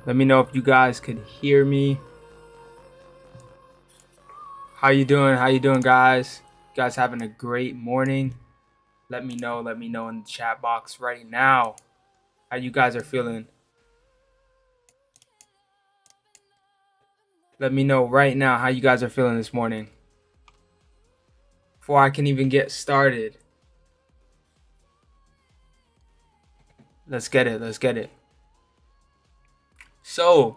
Let me know if you guys could hear me. How you doing? How you doing, guys? You guys having a great morning? Let me know. Let me know in the chat box right now how you guys are feeling. Let me know right now how you guys are feeling this morning. Before I can even get started. Let's get it. Let's get it. So,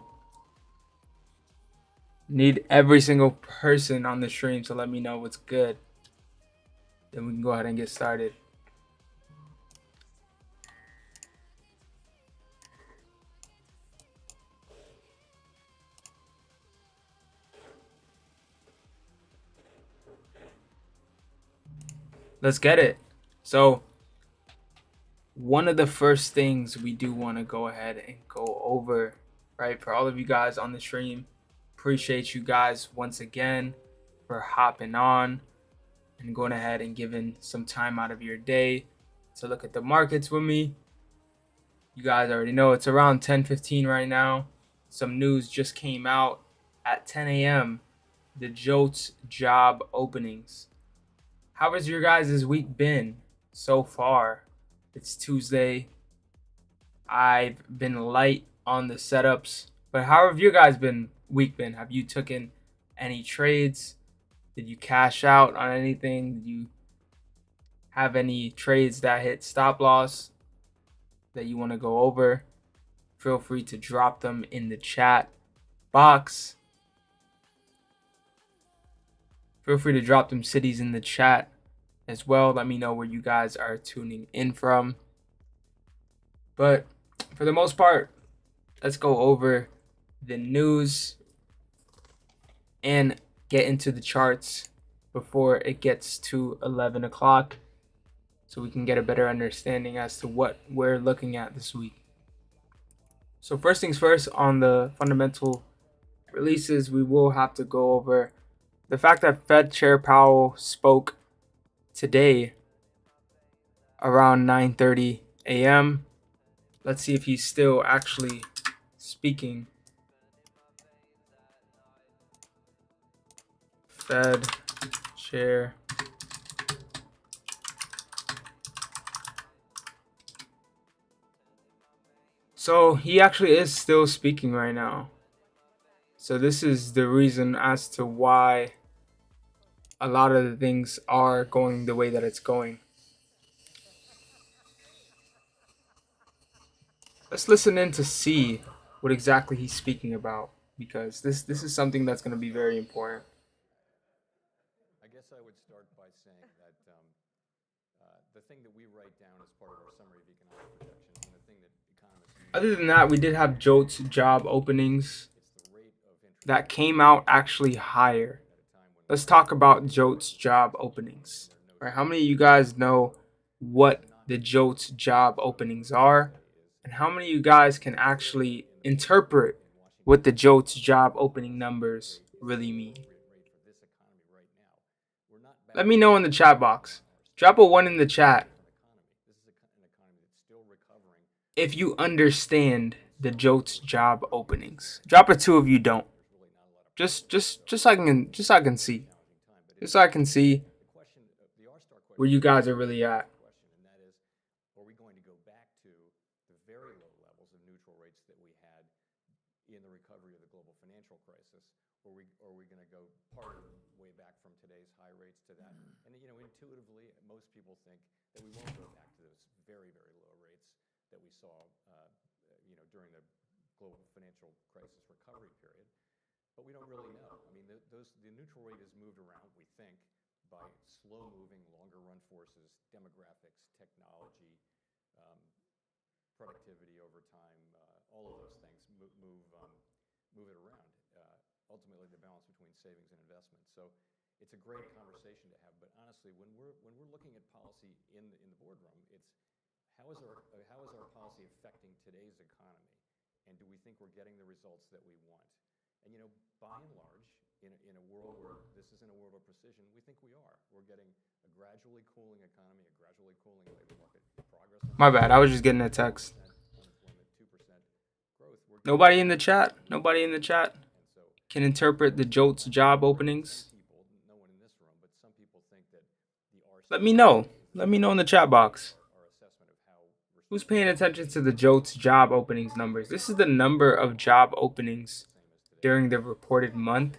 need every single person on the stream to let me know what's good. Then we can go ahead and get started. Let's get it. So, one of the first things we do want to go ahead and go over, right, for all of you guys on the stream, appreciate you guys once again for hopping on and going ahead and giving some time out of your day to look at the markets with me. You guys already know it's around 10:15 right now. Some news just came out at 10 a.m. The JOLTS job openings. How has your guys' week been so far? It's Tuesday. I've been light on the setups, but how have your guys' week been? Have you taken any trades? Did you cash out on anything? Did you have any trades that hit stop loss that you want to go over? Feel free to drop them in the chat box. Feel free to drop them cities in the chat as well. Let me know where you guys are tuning in from. But for the most part, let's go over the news and get into the charts before it gets to 11 o'clock so we can get a better understanding as to what we're looking at this week. So first things first, on the fundamental releases, we will have to go over the fact that Fed Chair Powell spoke today around 9:30 a.m. Let's see if he's still actually speaking. Fed Chair. So he actually is still speaking right now. So this is the reason as to why a lot of the things are going the way that it's going. Let's listen in to see what exactly he's speaking about, because this is something that's going to be very important. I guess I would start by saying that the thing that we write down as part of our summary of economic projections, and the thing that economists use, Other than that, we did have JOLTS job openings it's the rate of interest that came out actually higher. at a time when Let's talk about JOLTS job openings. Right? How many of you guys know what the JOLTS job openings are? And how many of you guys can actually interpret what the JOLTS job opening numbers really mean? rate for this economy right now, we're not back Let me know in the chat box. Drop a 1 in the chat This is an economy that's still recovering. if you understand the JOLTS job openings. Drop a 2 if you don't. Just so I can see. Just so I can see where you guys are really at. And that is, are we going to go back to the very low levels of neutral rates that we had in the recovery of the global financial crisis, or are we going to go part of the way back from today's high rates to that? And intuitively, most people think that we won't go back to those very, very low rates that we saw, during the global financial crisis recovery period. But we don't really know. I mean, the neutral rate has moved around, we think, by slow-moving, longer-run forces, demographics, technology, productivity over time, all of those things move it around. Ultimately, the balance between savings and investment. So it's a great conversation to have. But honestly, when we're looking at policy in the boardroom, it's how is our policy affecting today's economy, and do we think we're getting the results that we want? And by and large, in a world where this isn't a world of precision, we think we are. We're getting a gradually cooling economy, a gradually cooling labor market, progress. My bad, I was just getting a text. Unemployment, 2% growth. We're Nobody in the chat. Nobody in the chat And so can interpret the JOLTS job openings. people, no one in this room, but some people think that the RCE Let me know. Let me know in the chat box. our assessment of how Who's paying attention to the JOLTS job openings numbers? This is the number of job openings during the reported month,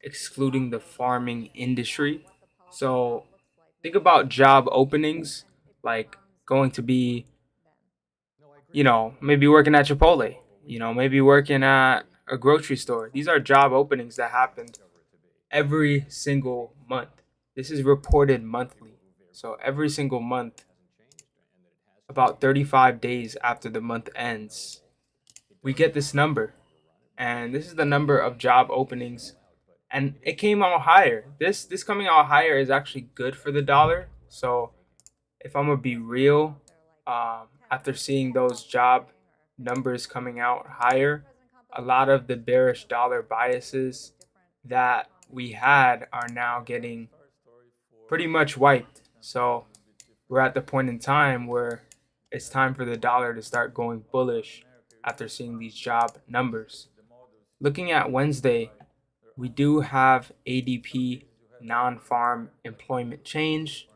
excluding the farming industry. So think about job openings like going to be, maybe working at Chipotle, maybe working at a grocery store. These are job openings that happened every single month. This is reported monthly. So every single month, about 35 days after the month ends, we get this number. And this is the number of job openings. And it came out higher. This coming out higher is actually good for the dollar. So if I'm gonna be real, after seeing those job numbers coming out higher, a lot of the bearish dollar biases that we had are now getting pretty much wiped. So we're at the point in time where it's time for the dollar to start going bullish after seeing these job numbers. Looking at Wednesday, we do have ADP non-farm employment change.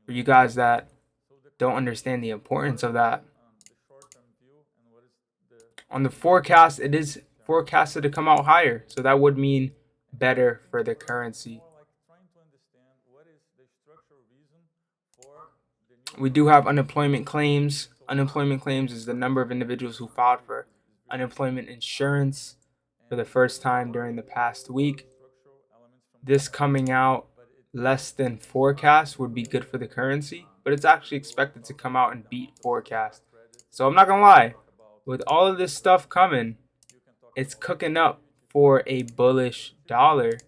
For you guys that don't understand the importance of that, on the forecast, it is forecasted to come out higher. So that would mean better for the currency. We do have unemployment claims. Unemployment claims is the number of individuals who filed for unemployment insurance for the first time during the past week. This coming out less than forecast would be good for the currency, but it's actually expected to come out and beat forecast. So I'm not gonna lie, with all of this stuff coming, it's cooking up for a bullish dollar.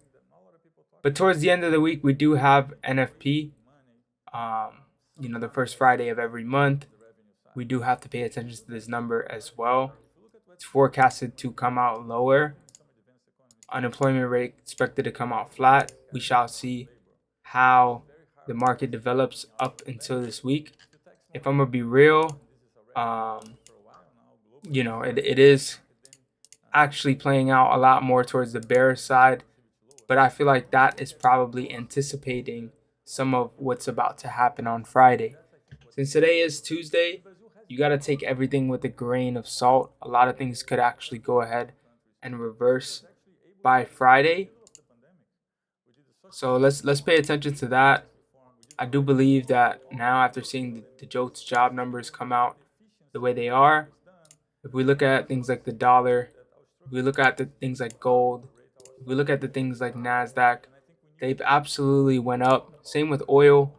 But towards the end of the week, we do have NFP. The first Friday of every month. We do have to pay attention to this number as well. It's forecasted to come out lower. Unemployment rate expected to come out flat. We shall see how the market develops up until this week. If I'm gonna be real, it is actually playing out a lot more towards the bearish side, but I feel like that is probably anticipating some of what's about to happen on Friday. Since today is Tuesday, you got to take everything with a grain of salt. A lot of things could actually go ahead and reverse by Friday. So let's pay attention to that. I do believe that now, after seeing the JOLTS job numbers come out the way they are, if we look at things like the dollar, if we look at the things like gold, if we look at the things like NASDAQ, they've absolutely went up. Same with oil.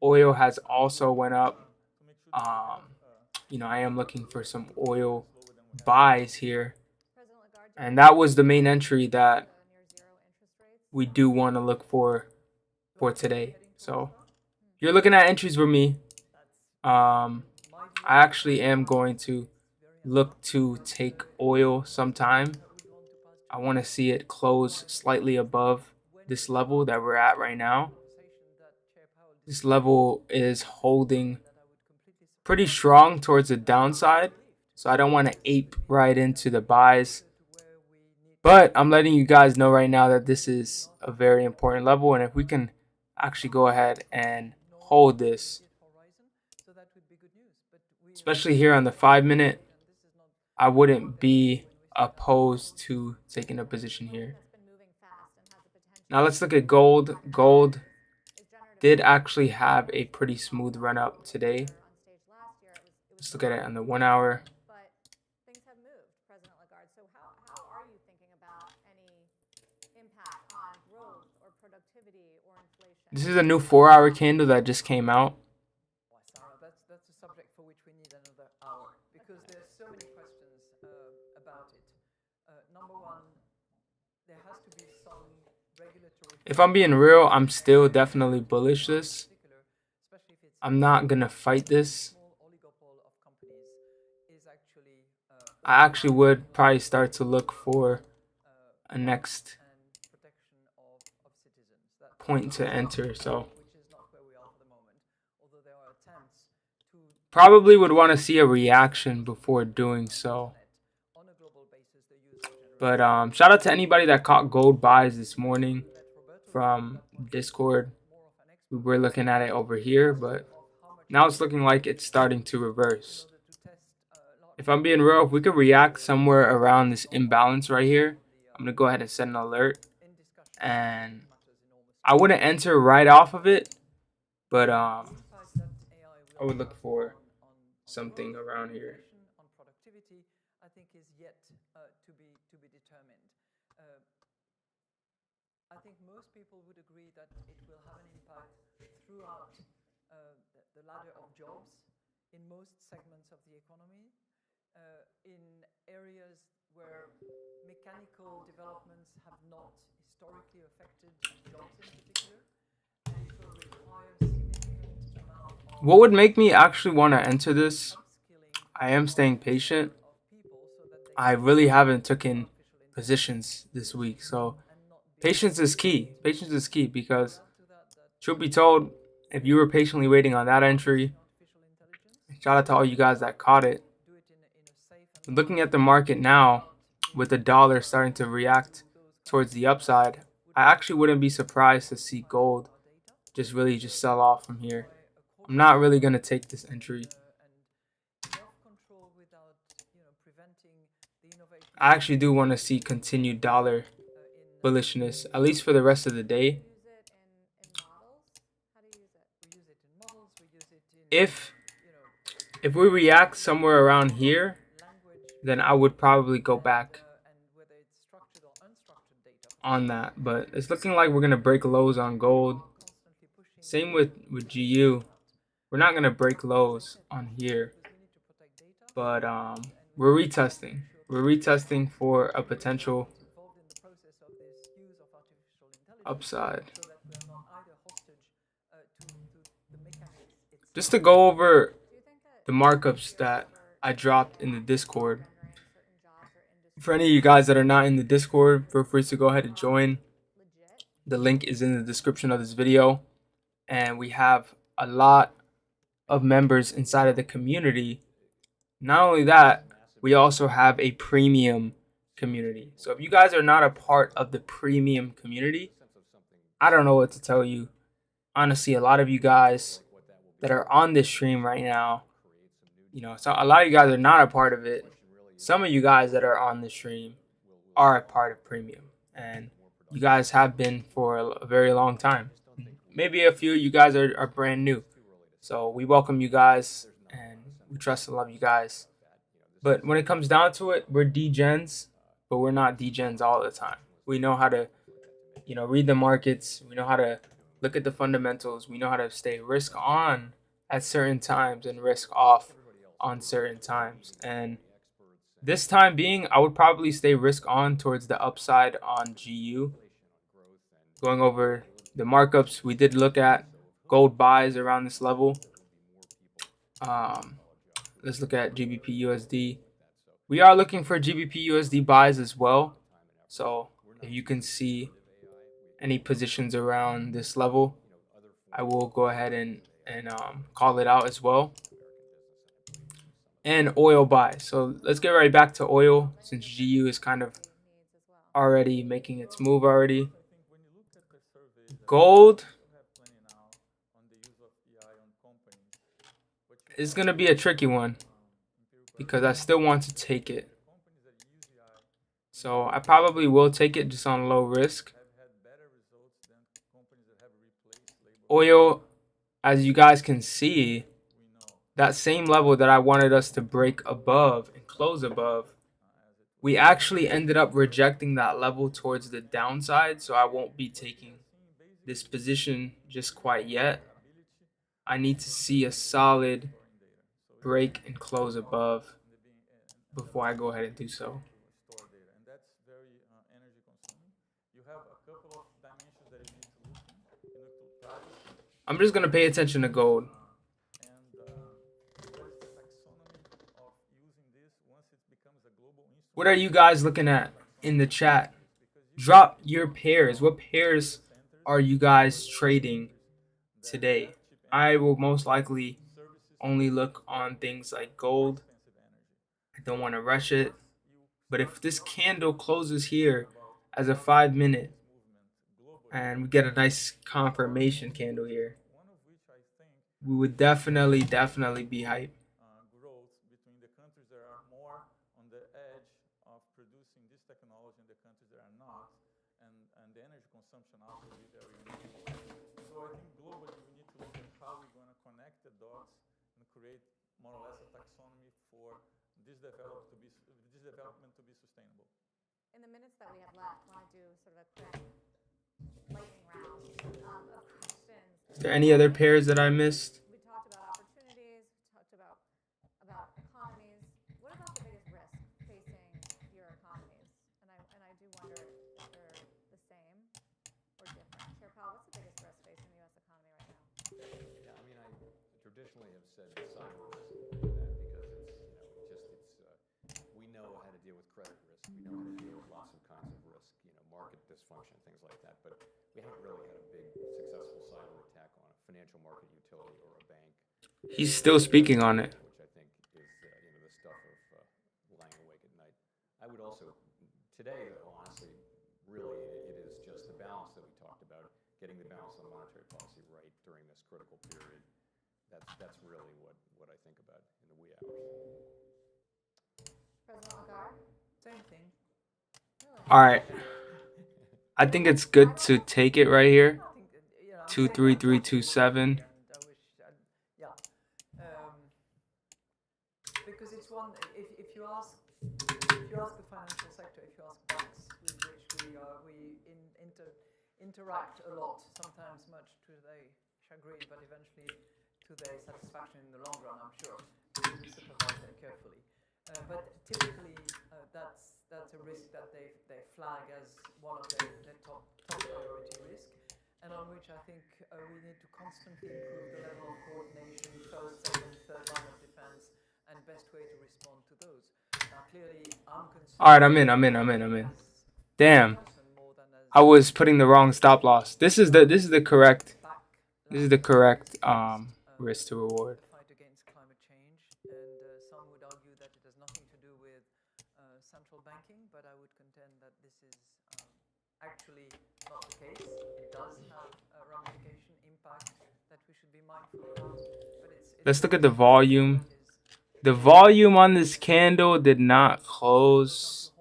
Oil has also went up. I am looking for some oil buys here. And that was the main entry that we do want to look for today. So if you're looking at entries with me, I actually am going to look to take oil sometime. I want to see it close slightly above this level that we're at right now. This level is holding pretty strong towards the downside, so I don't want to ape right into the buys. But I'm letting you guys know right now that this is a very important level, and if we can actually go ahead and hold this, especially here on the 5-minute, I wouldn't be opposed to taking a position here. Now let's look at gold. Gold did actually have a pretty smooth run up today. Let's look at it on the 1 hour. This is a new 4-hour candle that just came out. That's a subject for which we need another hour because there's so many questions about it. Number one, there has to be some regulatory. If I'm being real, I'm still definitely bullish this. I'm not gonna fight this. I actually would probably start to look for a next point to enter. So Probably would want to see a reaction before doing so. On a global basis, the use of But generative shout out to anybody that caught gold buys this morning let Roberto from Discord. more of an We expert were looking at it over here, but of how much now it's looking like it's starting to reverse. in order to test large If I'm being real, if we could react somewhere around this imbalance right here, I'm gonna go ahead and set an alert, in discussion and matters enormously. I wouldn't enter right off of it, but The impact that AI I would look for on something growth, around here. innovation, on productivity, I think is yet to be determined. Uh, I think most people would agree that it will have an impact throughout the ladder of jobs in most segments of the economy, in areas where mechanical developments have not historically affected jobs in particular, and it will require significant amount of What would make me actually want to enter this? upskilling I am staying patient. of people so that they I can really haven't taken artificial intelligence positions this week, so and not be patience is key. Patience is key because, add to that truth be told, if you were patiently waiting on that entry, artificial intelligence shout out to all you guys that caught it. do it in a safe and Looking at the market now, with the dollar starting to react towards the upside, I actually wouldn't be surprised to see gold just really just sell off from here. I'm not really going to take this entry. and enough control without preventing the innovation I actually do want to see continued dollar in bullishness, at least for the rest of the day. Use it in models? How do you use it? we use it in models, we use it in If you know if we react somewhere around here, language then I would probably go back and whether it's structured or unstructured data. on that. But it's looking like we're going to break lows on gold. Constantly pushing Same with GU. We're not going to break lows on here. because we need to protect data But we're retesting. We're retesting for a potential involved in the process of this use of artificial intelligence upside. so that we are not either hostage to the mechanics itself. Just to go over Do you think that the markups that I dropped in the Discord. rendering certain jobs or industries For any of you guys that are not in the Discord, feel free to go ahead and join. legit? The link is in the description of this video. And we have a lot of members inside of the community. Not only that, we also have a premium community. So if you guys are not a part of the premium community, I don't know what to tell you. Honestly, a lot of you guys that are on this stream right now, so a lot of you guys are not a part of it. Some of you guys that are on the stream are a part of premium, and you guys have been for a very long time. Maybe a few of you guys are brand new. So we welcome you guys, and we trust and love you guys. But when it comes down to it, we're degens, but we're not degens all the time. We know how to, read the markets. We know how to look at the fundamentals. We know how to stay risk on at certain times and risk off on certain times. And this time being, I would probably stay risk on towards the upside on GU. Going over the markups we did look at, gold buys around this level. Let's look at GBP USD. We are looking for GBP USD buys as well. So if you can see any positions around this level, I will go ahead and call it out as well. And oil buy. So let's get right back to oil, since GU is kind of Needs as well. already making its move already. Gold is going to be a tricky one because I still want to take it. So I probably will take it just on low risk. Oil, as you guys can see, that same level that I wanted us to break above and close above, we actually ended up rejecting that level towards the downside. So I won't be taking this position just quite yet. I need to see a solid break and close above before I go ahead and do so. I'm just going to pay attention to gold. What are you guys looking at in the chat? Drop your pairs. What pairs are you guys trading today? I will most likely only look on things like gold. I don't want to rush it. But if this candle closes here as a 5 minute and we get a nice confirmation candle here, we would definitely be hype. Growth between the countries that are more on the edge of producing this technology and the countries that are not, and the energy consumption also will be very unique. So I think globally we need to look at how we're going to connect the dots and create more or less a taxonomy for this development to be sustainable. In the minutes that we have left, I want to do sort of a quick lightning round of questions. Is there any other pairs that I missed? We talked about opportunities. We talked about economies. What about the biggest risk facing your economies? And I do wonder if they're the same or different. Chair Powell, what's the biggest risk facing the U.S. economy right now? Yeah, I mean, I traditionally have said cyber risk because we know how to deal with credit risk. We know how to deal with lots of kinds of risk, market dysfunction, things like that. But we haven't really had a big successful cyber attack on a financial market utility or a bank. He's still speaking on it. Which I think is the stuff of lying awake at night. I would also today, honestly, really it is just the balance that we talked about, getting the balance on monetary policy right during this critical period. That's really what I think about in the wee hours. President Lagarde? Same thing. Really? All right. I think it's good to take it right here. I think, I'm 23327. saying yeah. Because it's one. If you ask the financial sector, if you ask banks with which we interact a lot, sometimes much to their chagrin, but eventually to their satisfaction in the long run, I'm sure. We supervise them carefully. But typically, that's a risk that they flag as one of their top priority risk, and on which I think we need to constantly improve the level of coordination, first, second, third line of defense, and best way to respond to those. Now, clearly, I'm concerned. All right, I'm in. Damn. I was putting the wrong stop loss. This is the correct risk to reward. Fight against climate change, and some would argue that it has nothing to do with central banking, but I would contend that this is actually not the case. It does have a ramification impact that we should be mindful about. But Let's look at the volume. The volume on this candle did not close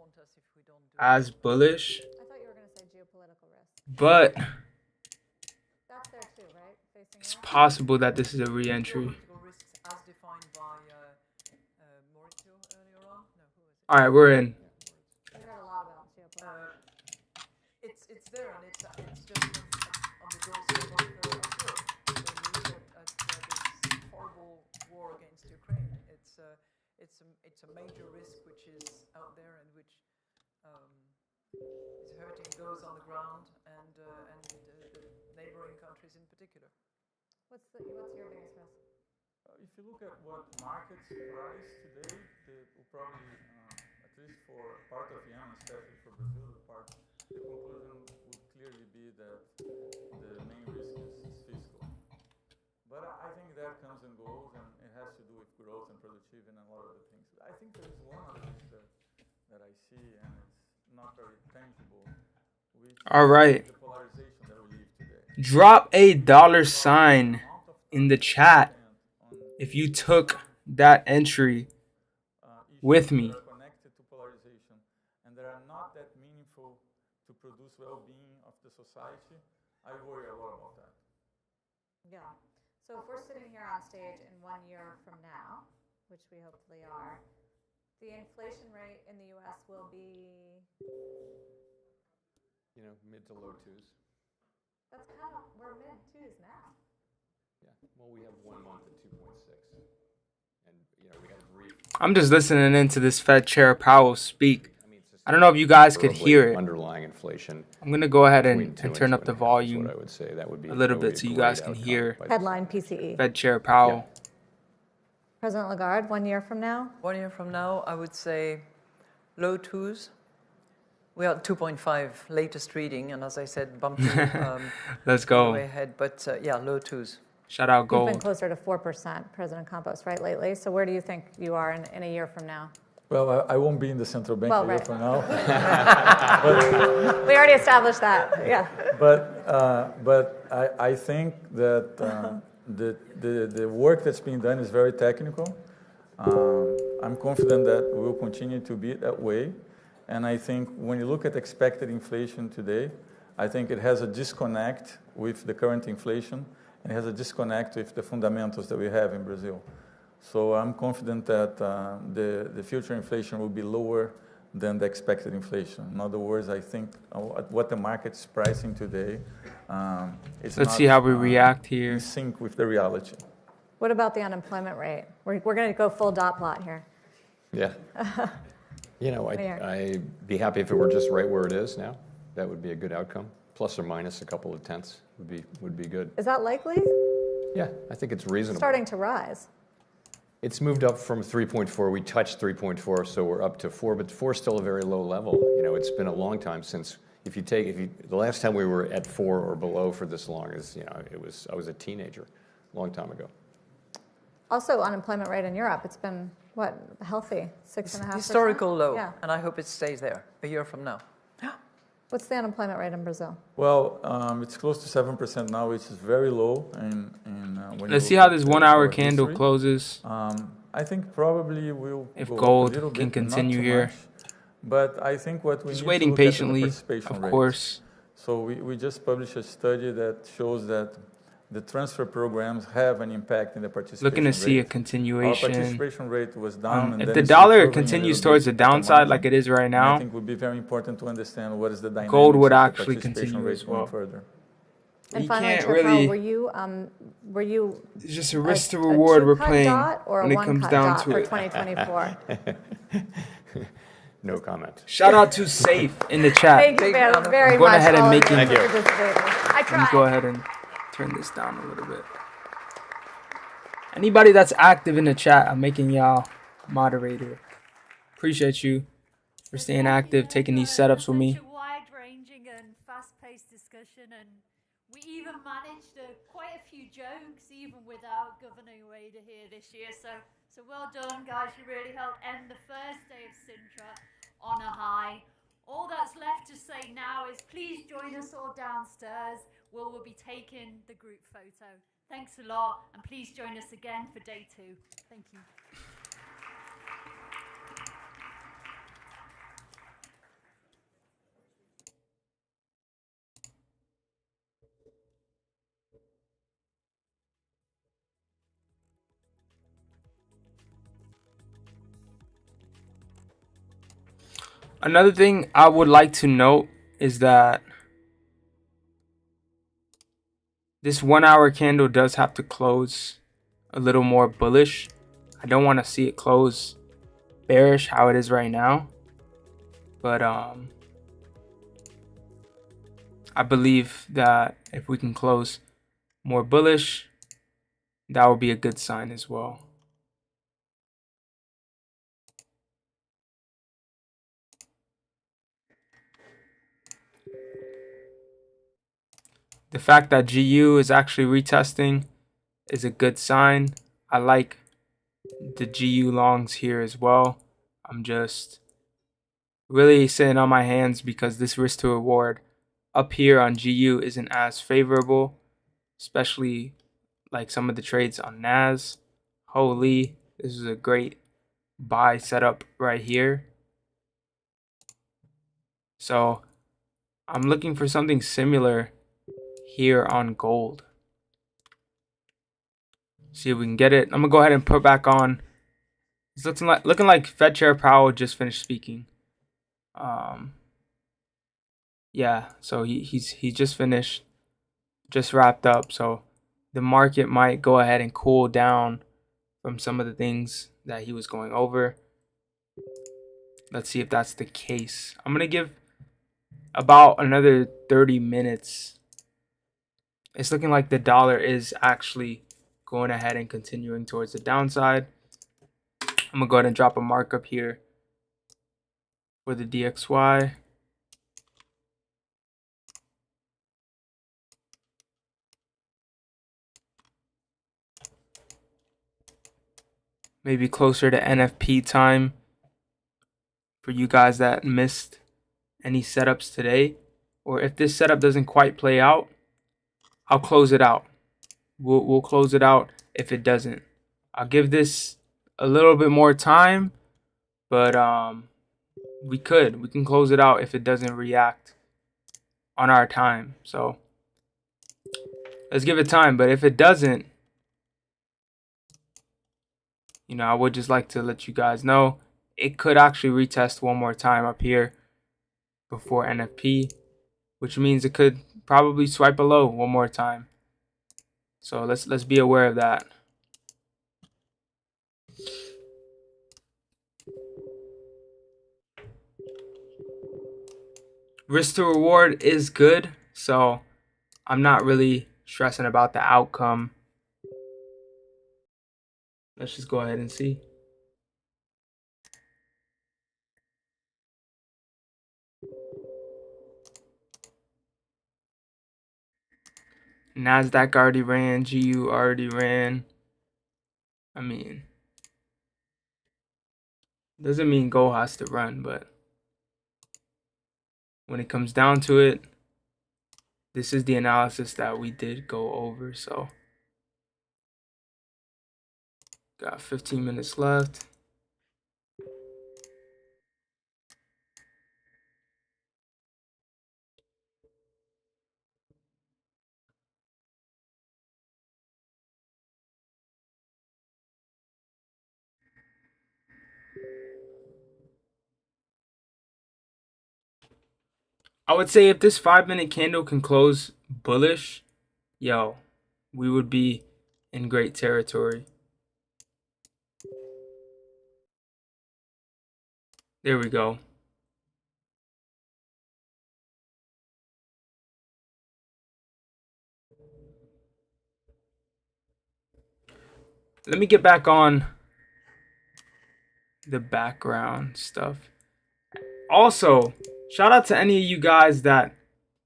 as bullish, I thought you were going to say geopolitical risk. but That's there too, right? Facing it's us? possible that this is a re-entry. Geopolitical risks as defined by Maurizio earlier on. No, who is it? All right, we're in. We heard a lot about geopolitical. It's there, and it's just on the doorstep of Europe. When you look at this horrible war against Ukraine, it's a major risk which is out there and which is hurting those on the ground and the neighboring countries in particular. What's your biggest risk? If you look at what markets price today, they will probably, at least for part of Yemen, especially for Brazil, the conclusion would clearly be that the main risk is fiscal. But I think that comes and goes, and it has to do with growth and productivity and a lot of other things. I think there is one other risk that I see, and it's not very tangible, which All right. is the polarization that we live today. Drop a $sign in the chat if you took that entry with me. Are connected to polarization, and that are not that meaningful to produce well-being of the society, I worry a lot about that. Yeah. So if we're sitting here on stage in 1 year from now, which we hopefully are, the inflation rate in the U.S. will be. Mid to low twos. That's kind of we're mid twos now. Yeah. Well, we have 1 month at 2.6, and we had a brief. I'm just listening into this Fed Chair Powell speak. I don't know if you guys could hear it. Underlying inflation. I'm gonna go ahead between and 2 turn up the 2.5 is volume what I would say. That would be a little that would bit be so a you guys great can outcome hear by the Headline PCE. Fed Chair Powell. President Lagarde, 1 year from now. 1 year from now, I would say low twos. We are at 2.5 latest reading, and as I said, bumping Let's way go. ahead. But yeah, low twos. Shout out You've been gold. closer to 4%, President Campos, right, lately? So where do you think you are in a year from now? Well, I won't be in the central bank Well, a year right. from now. We already established that, yeah. But I think that the work that's being done is very technical. I'm confident that we'll continue to be that way. And I think when you look at expected inflation today, I think it has a disconnect with the current inflation and it has a disconnect with the fundamentals that we have in Brazil. So I'm confident that the future inflation will be lower than the expected inflation. In other words, I think what the market's pricing today is Let's not, see how we react in here. sync with the reality. What about the unemployment rate? We're going to go full dot plot here. Yeah. You know, Mayor. I'd be happy if it were just right where it is now. That would be a good outcome. Plus or minus a couple of tenths would be good. Is that likely? Yeah, I think it's reasonable. Starting to rise. It's moved up from 3.4. We touched 3.4, so we're up to 4. But 4 is still a very low level. You know, it's been a long time since. The last time we were at 4 or below for this long is, you know, I was a teenager, a long time ago. Also, unemployment rate in Europe, it's been, what, healthy, 6.5%? Historical low, Yeah. and I hope it stays there a year from now. What's the unemployment rate in Brazil? Well, it's close to 7% now, which is very low. When Let's you see look how at this the- 1 hour our candle history. closes. I think probably we'll If go up gold a little can bit, not continue too here. much. But I think what we Just need waiting to look at is the patiently, participation of rate. course. So we just published a study that shows that the transfer programs have an impact in the participation Looking to see a rate. Our continuation. participation rate was down. And If then the it's dollar recovering a continues little towards the bit at the downside like margin. it is right And I now, think it would be very important to understand what is the dynamics gold would of the actually participation continue rate as going well. further. And You finally, can't Chair Powell, really- were you it's just a risk to a reward we're two-cut playing dot or when a it comes one-cut down dot to for it. 2024? No comment. Shout out to Safe in the chat. Thank you very, very I'm going much. ahead and all of make you it- for Thank you. participating. I Let me tried. go ahead and turn this down a little bit. Anybody that's active in the chat, I'm making y'all moderator. Appreciate you for staying active, taking these setups with me. Such a wide-ranging and fast-paced discussion, and we even managed quite a few jokes, even without Governor Ueda here this year. So well done, guys. You really helped end the first day of Sintra on a high. All that's left to say now is please join us all downstairs where we'll be taking the group photo. Thanks a lot, and please join us again for day 2. Thank you. Another thing I would like to note is that this 1 hour candle does have to close a little more bullish. I don't want to see it close bearish how it is right now. But I believe that if we can close more bullish, that would be a good sign as well. The fact that GU is actually retesting is a good sign. I like the GU longs here as well. I'm just really sitting on my hands because this risk to reward up here on GU isn't as favorable, especially like some of the trades on NAS. Holy, this is a great buy setup right here. So I'm looking for something similar here on gold. See if we can get it. I'm gonna go ahead and put back on. It's looking like Fed Chair Powell just finished speaking. Yeah, so he just finished, just wrapped up. So the market might go ahead and cool down from some of the things that he was going over. Let's see if that's the case. I'm gonna give about another 30 minutes. It's looking like the dollar is actually going ahead and continuing towards the downside. I'm gonna go ahead and drop a markup here for the DXY. maybe closer to NFP time for you guys that missed any setups today. Or if this setup doesn't quite play out, I'll close it out. We'll close it out if it doesn't. I'll give this a little bit more time, but we can close it out if it doesn't react on our time. So let's give it time, but if it doesn't, I would just like to let you guys know it could actually retest one more time up here before NFP, which means it could probably swipe below one more time. So let's be aware of that. Risk to reward is good, so I'm not really stressing about the outcome. Let's just go ahead and see. NASDAQ already ran, GU already ran. I mean, doesn't mean gold has to run, but when it comes down to it, this is the analysis that we did go over. So got 15 minutes left. I would say if this 5-minute candle can close bullish, we would be in great territory. There we go. Let me get back on the background stuff. Also, shout out to any of you guys that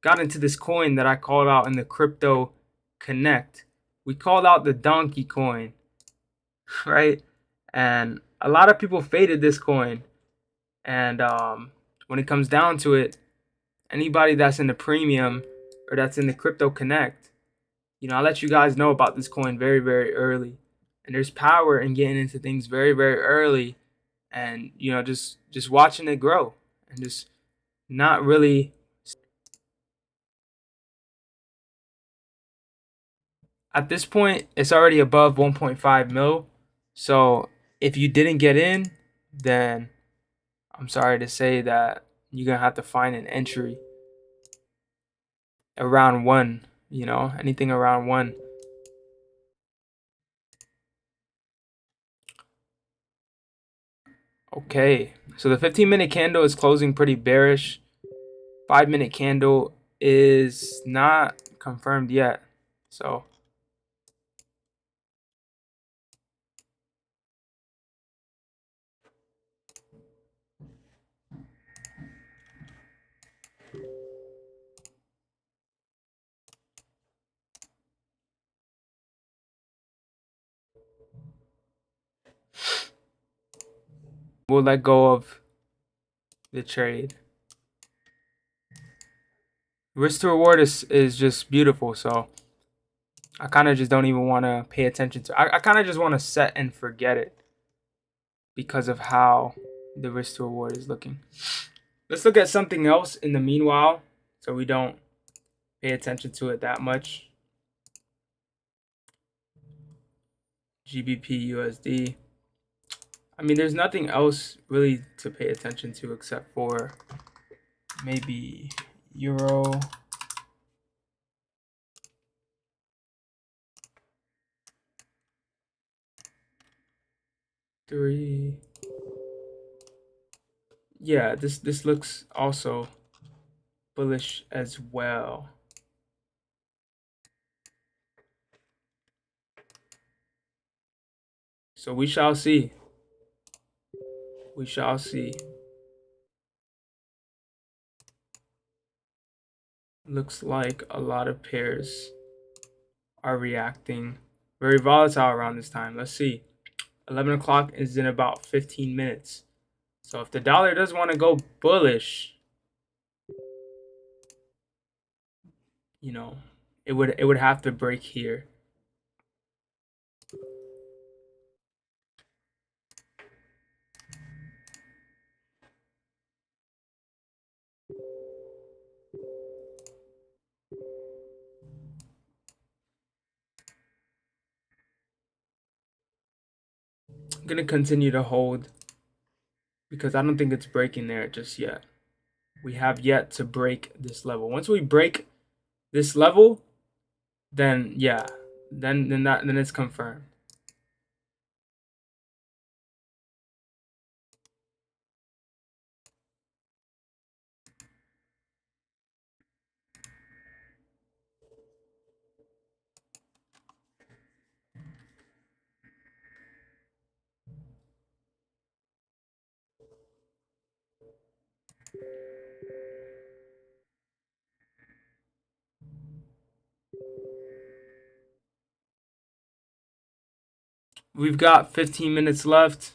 got into this coin that I called out in the Crypto Connect. We called out the Donkey coin, right? And a lot of people faded this coin. And when it comes down to it, anybody that's in the premium or that's in the Crypto Connect, I'll let you guys know about this coin very, very early. And there's power in getting into things very, very early, and just watching it grow and just not really. At this point, it's already above 1.5 mil. So if you didn't get in, then I'm sorry to say that you're gonna have to find an entry around 1. Anything around 1. Okay, so the 15-minute candle is closing pretty bearish. 5-minute candle is not confirmed yet. So we'll let go of the trade. Risk to reward is just beautiful, so I kind of just don't even want to pay attention to. I kind of just want to set and forget it because of how the risk to reward is looking. Let's look at something else in the meanwhile, so we don't pay attention to it that much. GBP USD. I mean, there's nothing else really to pay attention to except for maybe Euro. Yeah, this looks also bullish as well. So we shall see. We shall see. Looks like a lot of pairs are reacting very volatile around this time. Let's see. 11 o'clock is in about 15 minutes. So if the dollar does want to go bullish, you know, it would have to break here. I'm gonna continue to hold because I don't think it's breaking there just yet. We have yet to break this level. Once we break this level, then yeah, then it's confirmed. We've got 15 minutes left.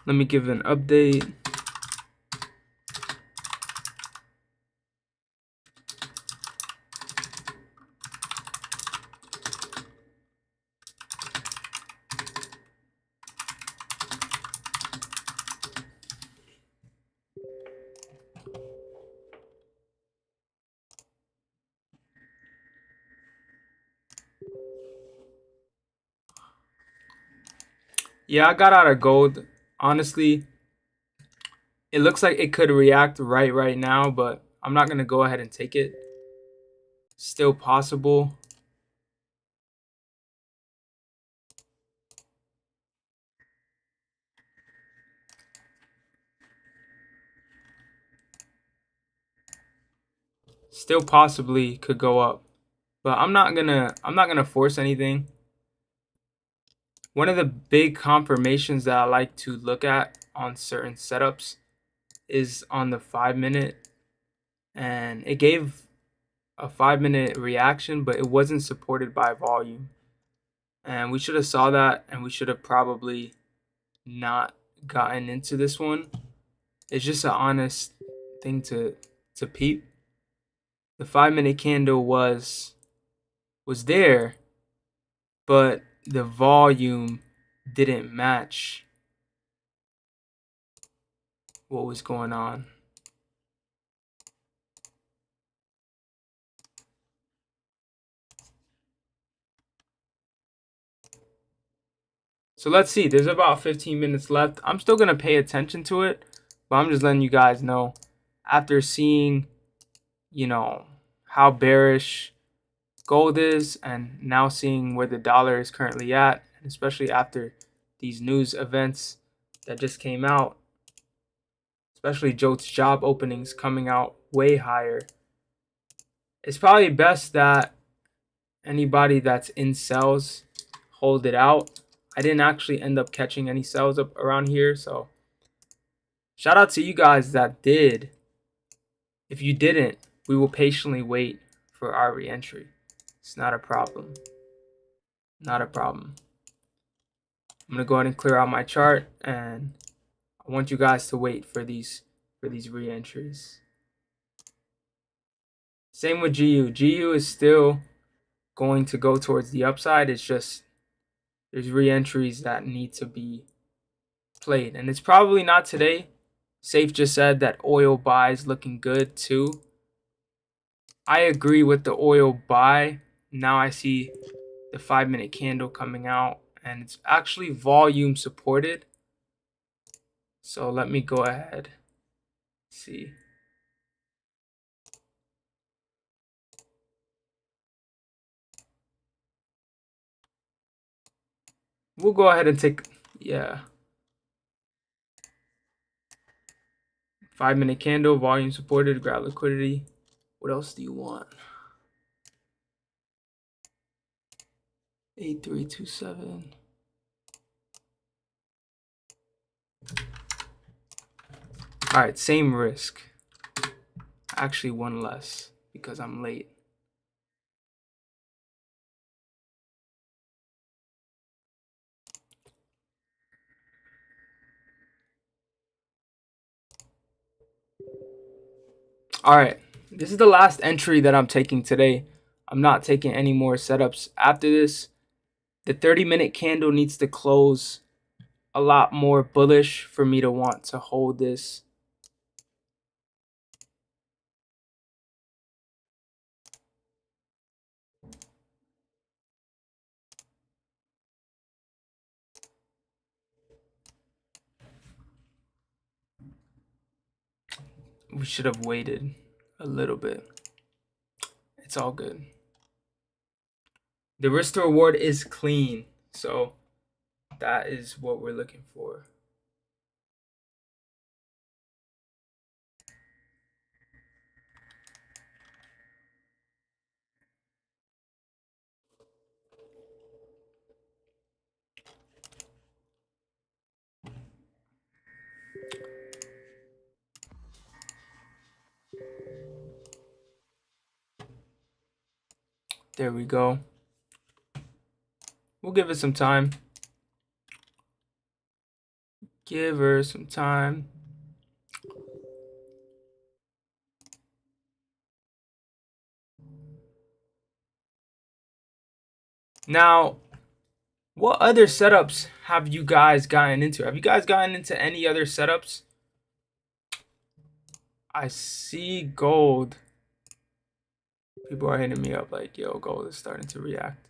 Let me give an update. Yeah, I got out of gold. Honestly, it looks like it could react right now, but I'm not going to go ahead and take it. Still possible. Still possibly could go up. But I'm not going to force anything. One of the big confirmations that I like to look at on certain setups is on the 5-minute, and it gave a 5-minute reaction, but it wasn't supported by volume, and we should have saw that, and we should have probably not gotten into this one. It's just an honest thing to peep. The 5-minute candle was there, but the volume didn't match what was going on. So let's see. There's about 15 minutes left. I'm still going to pay attention to it, but I'm just letting you guys know after seeing, you know, how bearish gold is and now seeing where the dollar is currently at, especially after these news events that just came out, especially Joe's job openings coming out way higher. It's probably best that anybody that's in sells hold it out. I didn't actually end up catching any sells up around here, so shout out to you guys that did. If you didn't, we will patiently wait for our re-entry. It's not a problem. Not a problem. I'm gonna go ahead and clear out my chart, and I want you guys to wait for these re-entries. Same with GU. GU is still going to go towards the upside. It's just there's re-entries that need to be played, and it's probably not today. Safe just said that oil buy is looking good too. I agree with the oil buy. Now I see the 5-minute candle coming out, and it's actually volume supported. So let me go ahead. See. We'll go ahead and take, yeah. 5-minute candle, volume supported, grab liquidity. What else do you want? 8327. All right, same risk. Actually, one less because I'm late. All right, this is the last entry that I'm taking today. I'm not taking any more setups after this. The 30-minute candle needs to close a lot more bullish for me to want to hold this. We should have waited a little bit. It's all good. The risk to reward is clean, so that is what we're looking for. There we go. We'll give it some time. Give her some time. Now, what other setups have you guys gotten into? Have you guys gotten into any other setups? I see gold. People are hitting me up like, yo, gold is starting to react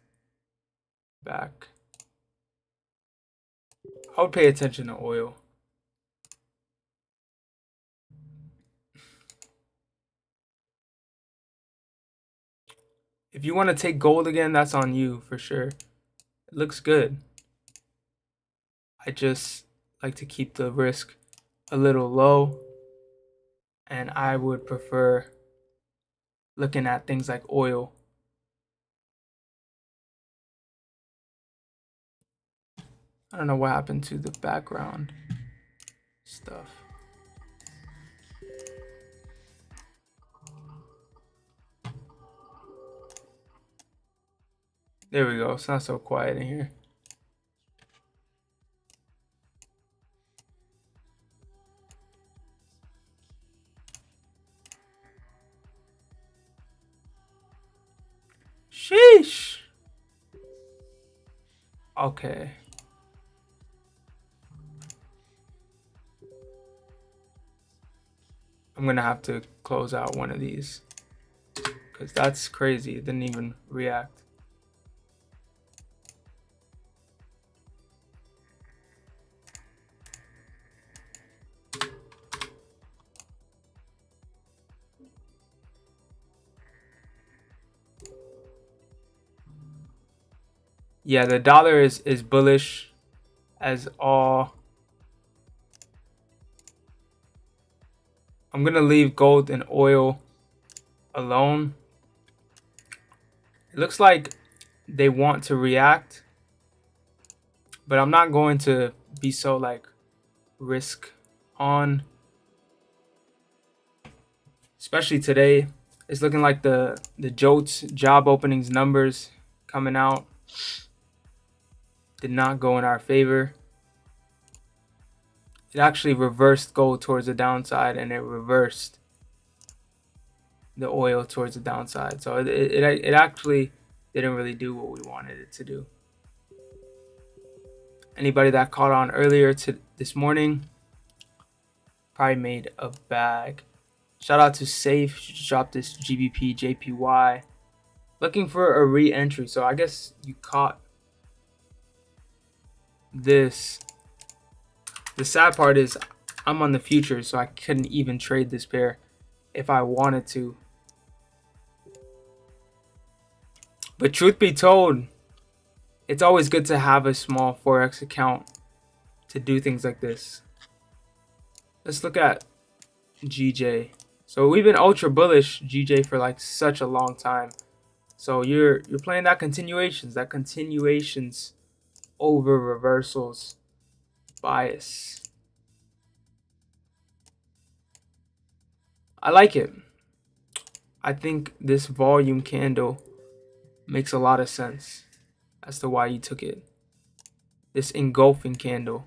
back. I would pay attention to oil. If you want to take gold again, that's on you for sure. It looks good. I just like to keep the risk a little low, and I would prefer looking at things like oil. I don't know what happened to the background stuff. There we go. It's not so quiet in here. Sheesh. Okay. I'm gonna have to close out one of these because that's crazy. It didn't even react. Yeah, the dollar is bullish as all. I'm gonna leave gold and oil alone. It looks like they want to react, but I'm not going to be so like risk on. Especially today, it's looking like the JOLTS job openings numbers coming out did not go in our favor. It actually reversed gold towards the downside, and it reversed the oil towards the downside. So it actually didn't really do what we wanted it to do. Anybody that caught on earlier to this morning probably made a bag. Shout out to Safe. She just dropped this GBP JPY. Looking for a re-entry. So I guess you caught this. The sad part is I'm on the future, so I couldn't even trade this pair if I wanted to. But truth be told, it's always good to have a small Forex account to do things like this. Let's look at GJ. So we've been ultra bullish GJ for like such a long time. So you're playing that continuations over reversals bias. I like it. I think this volume candle makes a lot of sense as to why you took it. This engulfing candle.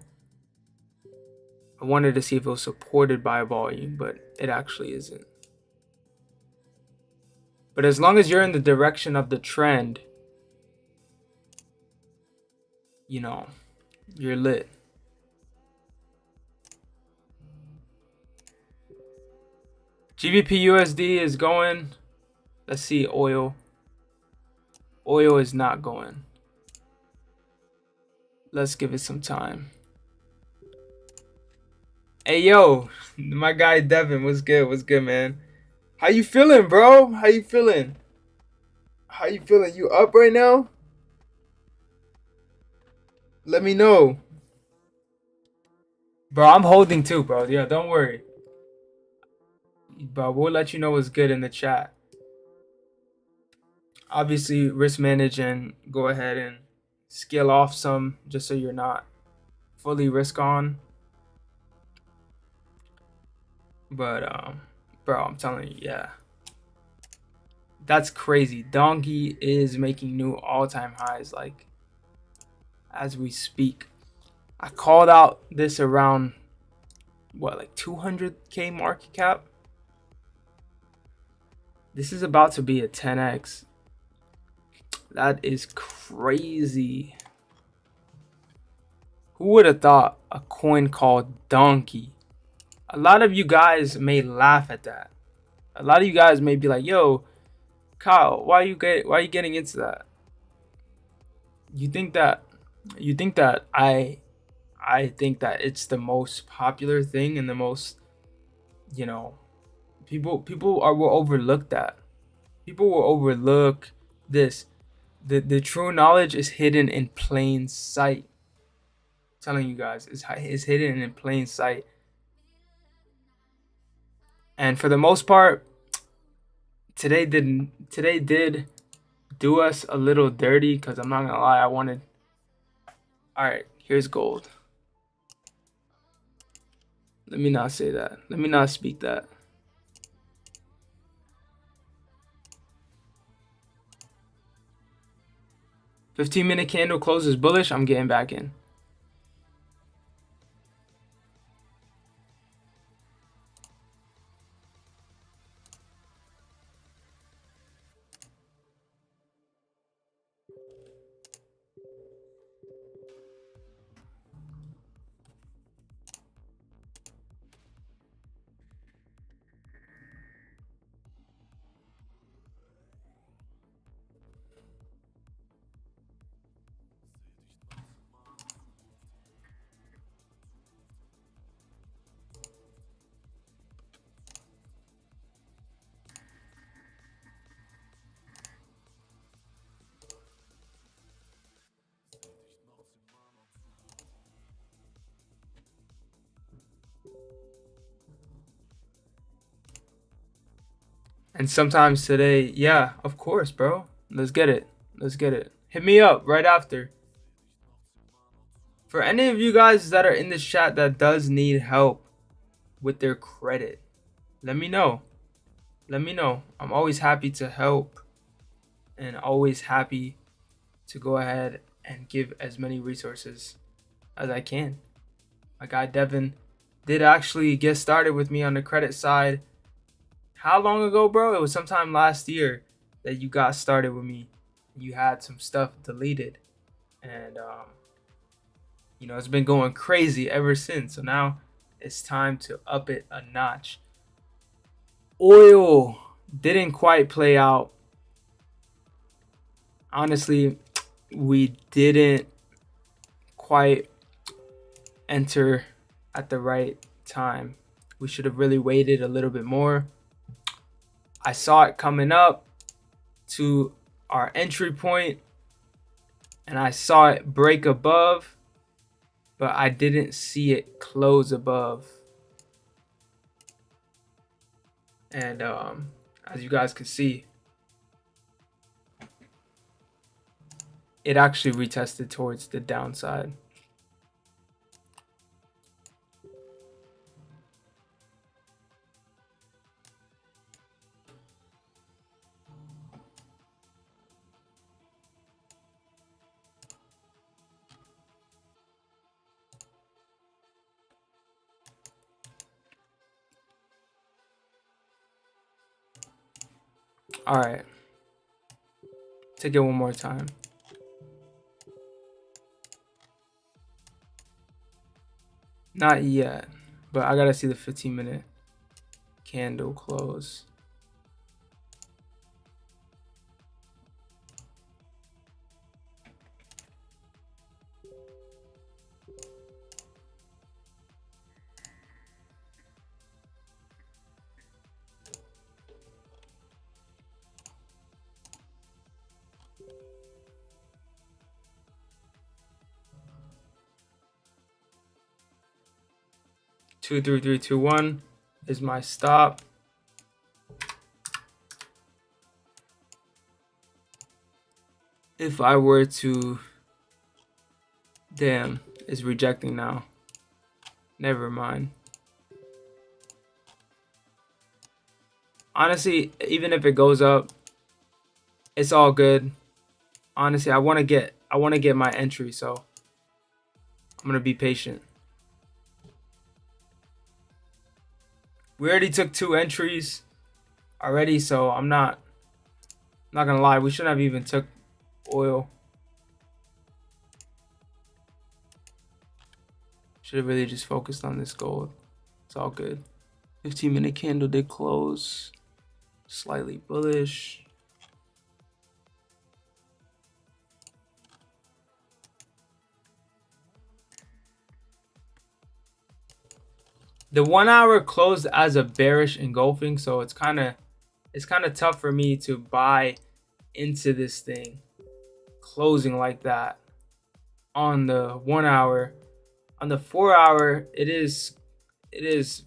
I wanted to see if it was supported by volume, but it actually isn't. But as long as you're in the direction of the trend, you know, you're lit. GBP USD is going. Let's see oil. Oil is not going. Let's give it some time. Hey yo, my guy Devin, what's good? What's good, man? How you feeling, bro? How you feeling? How you feeling? You up right now? Let me know. Bro, I'm holding too, bro. Yeah, don't worry. But we'll let you know what's good in the chat. Obviously, risk manage and go ahead and scale off some just so you're not fully risk on. But bro, I'm telling you, yeah. That's crazy. Donkey is making new all-time highs like as we speak. I called out this around what, like 200k market cap. This is about to be a 10x. That is crazy. Who would have thought a coin called Donkey? A lot of you guys may laugh at that. A lot of you guys may be like, "Yo, Kyle, why are you getting into that?" You think that I think that it's the most popular thing and the most, you know, people will overlook that. People will overlook this. The true knowledge is hidden in plain sight. I'm telling you guys, it's hidden in plain sight. And for the most part, today did do us a little dirty, because I'm not gonna lie, I wanted. All right, here's gold. Let me not say that. Let me not speak that. "15-minute candle closes bullish. I'm getting back in." And sometimes today, yeah, of course, bro. Let's get it. Let's get it. Hit me up right after. For any of you guys that are in this chat that does need help with their credit, let me know. Let me know. I'm always happy to help and always happy to go ahead and give as many resources as I can. My guy Devin did actually get started with me on the credit side. How long ago, bro? It was sometime last year that you got started with me. You had some stuff deleted. And, you know, it's been going crazy ever since. So now it's time to up it a notch. Oil didn't quite play out. Honestly, we didn't quite enter at the right time. We should have really waited a little bit more. I saw it coming up to our entry point, and I saw it break above, but I didn't see it close above. And as you guys can see, it actually retested towards the downside. All right. Take it one more time. Not yet, but I gotta see the 15-minute candle close. Two, three, three, two, one is my stop. If I were to, damn, it's rejecting now. Never mind. Honestly, even if it goes up, it's all good. Honestly, I want to get my entry, so I'm gonna be patient. We already took 2 entries already, so I'm not gonna lie. We shouldn't have even took oil. Should have really just focused on this gold. It's all good. 15-minute candle did close. Slightly bullish. The 1 hour closed as a bearish engulfing, so it's kind of tough for me to buy into this thing closing like that on the 1 hour. On the 4 hour, it is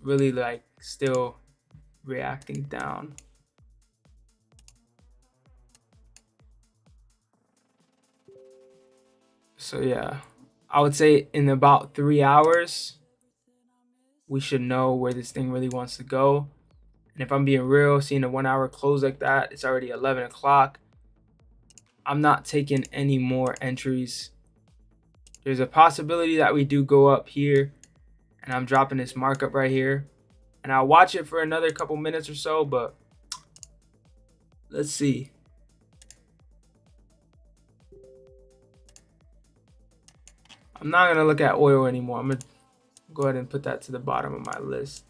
really like still reacting down. So yeah, I would say in about 3 hours we should know where this thing really wants to go. And if I'm being real, seeing a 1 hour close like that, it's already 11 o'clock. I'm not taking any more entries. There's a possibility that we do go up here, and I'm dropping this markup right here. And I'll watch it for another couple minutes or so, but let's see. I'm not gonna look at oil anymore. I'm gonna go ahead and put that to the bottom of my list.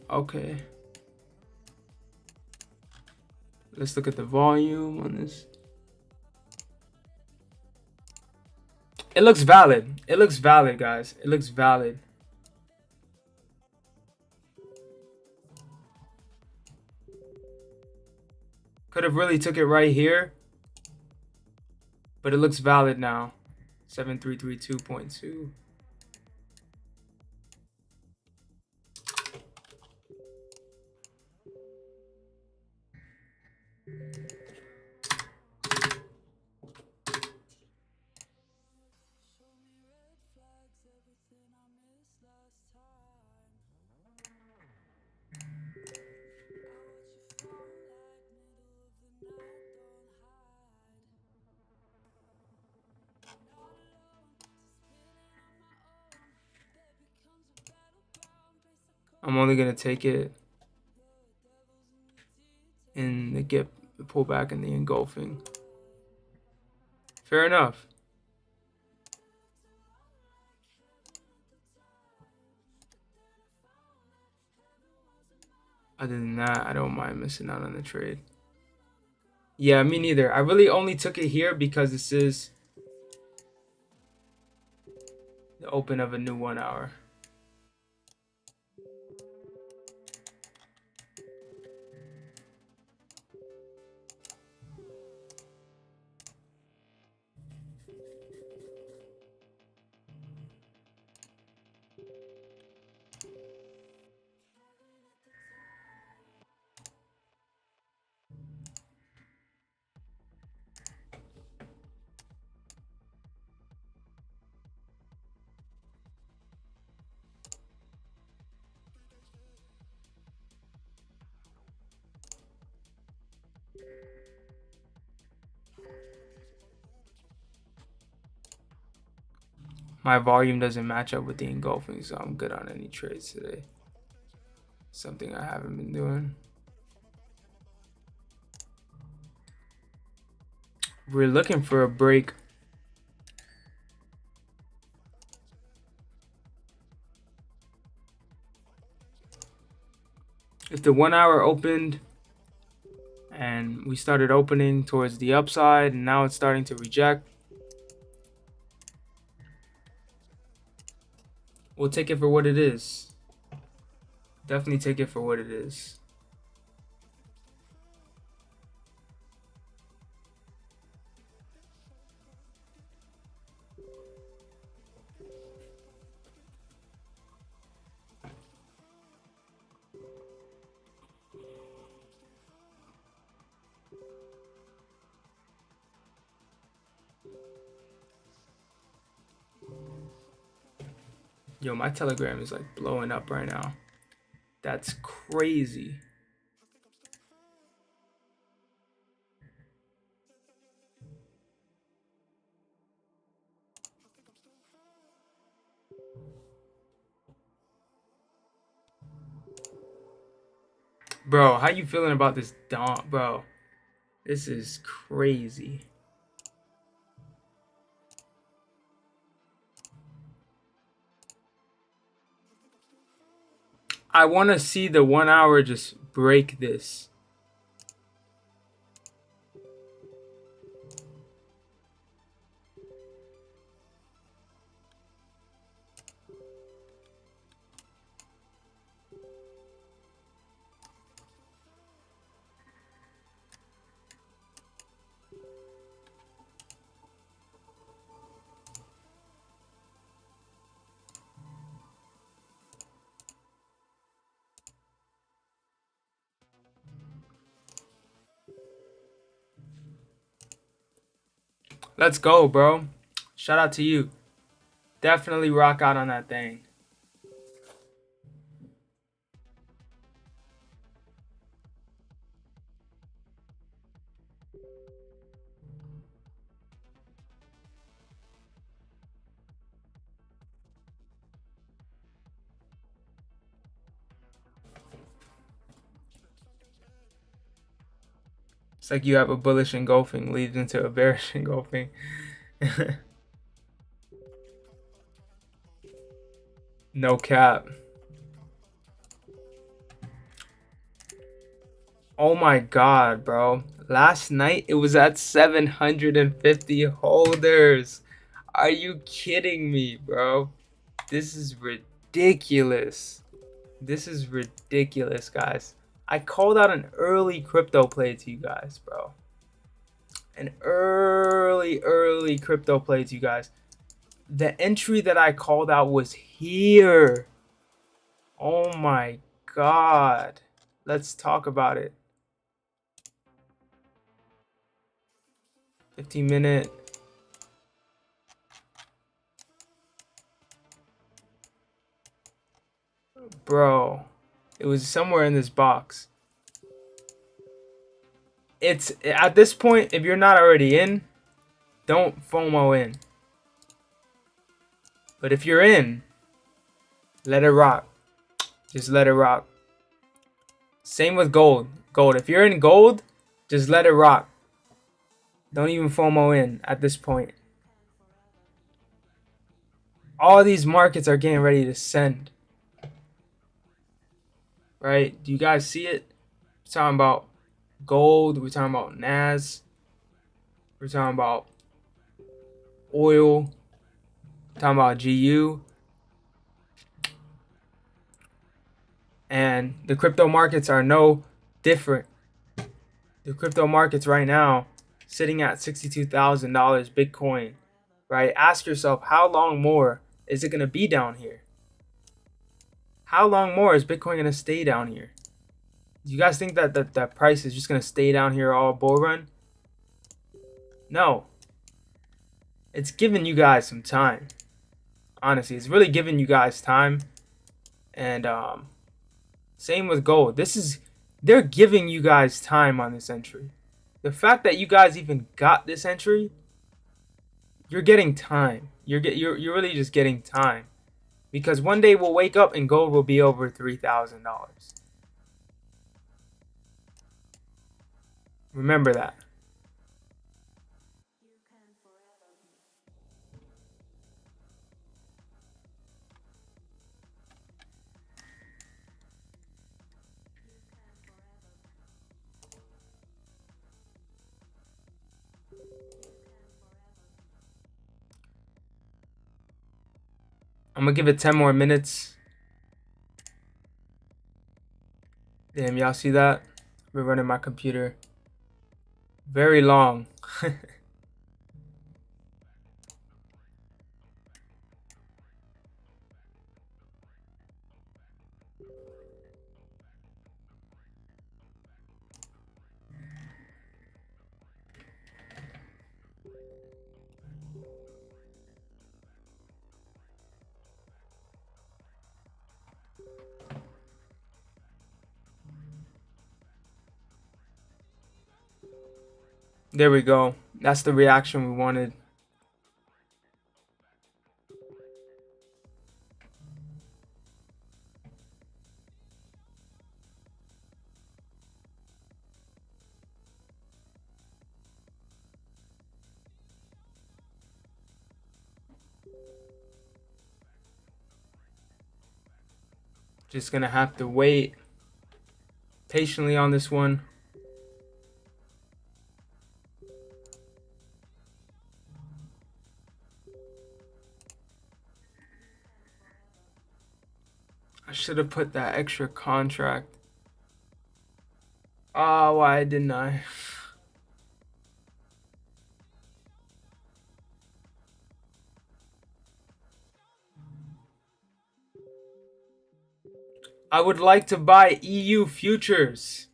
Okay. Let's look at the volume on this. It looks valid. It looks valid, guys. It looks valid. Could have really took it right here, but it looks valid now. 7332.2. I'm only gonna take it get the pullback in the engulfing. Fair enough. Other than that, I don't mind missing out on the trade. Yeah, me neither. I really only took it here because this is the open of a new 1 hour. My volume doesn't match up with the engulfing, so I'm good on any trades today. Something I haven't been doing. We're looking for a break. If the 1 hour opened and we started opening towards the upside and now it's starting to reject, we'll take it for what it is. Definitely take it for what it is. Yo, my Telegram is like blowing up right now. That's crazy. Bro, how you feeling about this dump, bro? This is crazy. I want to see the 1 hour just break this. Let's go, bro. Shout out to you. Definitely rock out on that thing. It's like you have a bullish engulfing leads into a bearish engulfing. No cap. Oh my god, bro. Last night it was at 750 holders. Are you kidding me, bro? This is ridiculous. This is ridiculous, guys. I called out an early crypto play to you guys, bro. An early crypto play to you guys. The entry that I called out was here. Oh my god. Let's talk about it. 15-minute. Bro, it was somewhere in this box. It's at this point, if you're not already in, don't FOMO in. But if you're in, let it rock. Just let it rock. Same with gold. Gold. If you're in gold, Just let it rock. Don't even FOMO in at this point. All these markets are getting ready to send. Right? Do you guys see it? We're talking about gold. We're talking about NAS. We're talking about oil. We're talking about GU. And the crypto markets are no different. The crypto markets right now sitting at $62,000 Bitcoin, right? Ask yourself, how long more is it going to be down here? How long more is Bitcoin going to stay down here? Do you guys think that price is just going to stay down here all bull run? No. It's giving you guys some time. Honestly, it's really giving you guys time. And same with gold. They're giving you guys time on this entry. The fact that you guys even got this entry, you're getting time. You're really just getting time, because one day we'll wake up and gold will be over $3,000. Remember that. I'm gonna give it 10 more minutes. Damn, y'all see that? I've been running my computer very long. There we go. That's the reaction we wanted. Just gonna have to wait patiently on this one. I should have put that extra contract. Oh, why didn't I? I would like to buy EU futures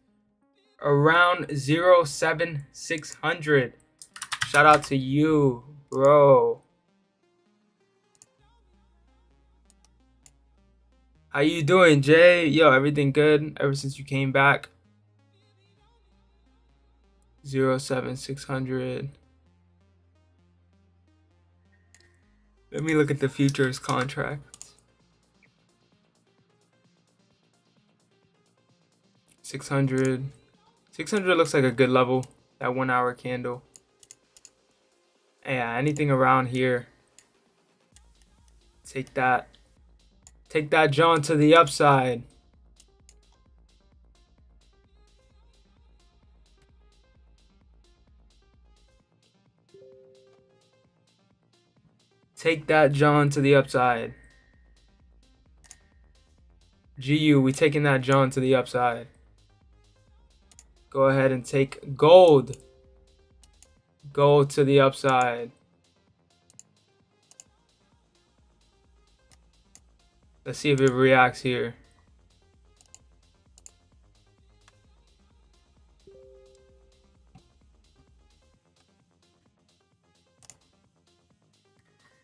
around 07600. Shout out to you, bro. How you doing, Jay? Yo, everything good ever since you came back? 07600. Let me look at the futures contract. 600. 600 looks like a good level. That 1 hour candle. Yeah, anything around here. Take that. Take that, John, to the upside. Take that, John, to the upside. GU, we taking that, John, to the upside. Go ahead and take gold. Gold to the upside. Let's see if it reacts here.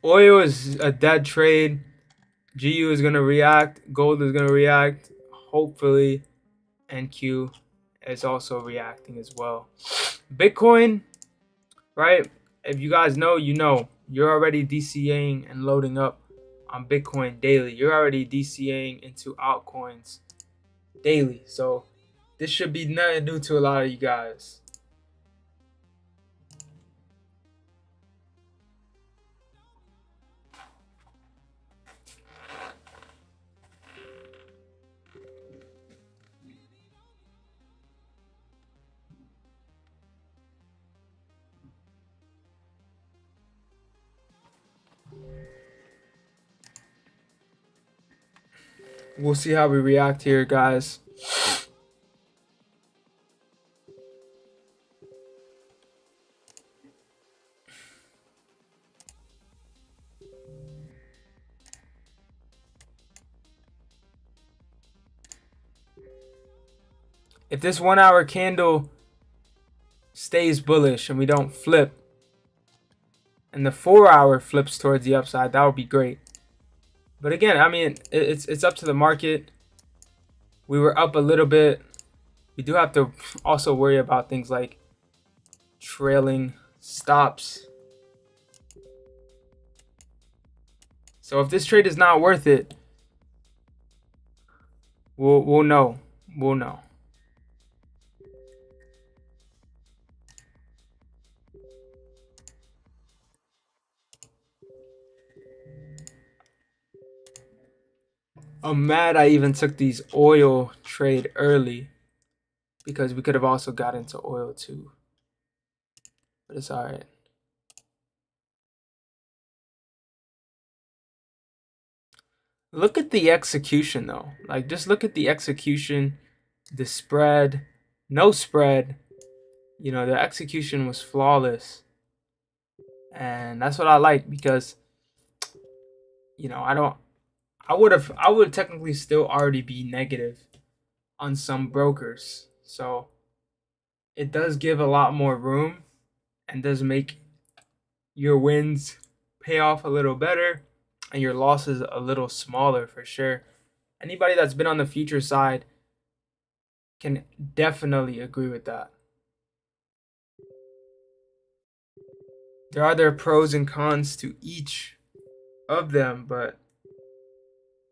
Oil is a dead trade. GU is going to react. Gold is going to react. Hopefully, NQ is also reacting as well. Bitcoin, right? If you guys know, you know. You're already DCAing and loading up on Bitcoin daily. You're already DCAing into altcoins daily. So this should be nothing new to a lot of you guys. We'll see how we react here, guys. If this 1 hour candle stays bullish and we don't flip, and the 4 hour flips towards the upside, that would be great. But again, I mean, it's up to the market. We were up a little bit. We do have to also worry about things like trailing stops. So if this trade is not worth it, we'll know. We'll know. I'm mad I even took these oil trade early, because we could have also got into oil too. But it's all right. Look at the execution though. Like, just look at the execution, the spread, no spread. You know, the execution was flawless. And that's what I like, because, you know, I would technically still already be negative on some brokers. So it does give a lot more room and does make your wins pay off a little better and your losses a little smaller for sure. Anybody that's been on the future side can definitely agree with that. There are their pros and cons to each of them, but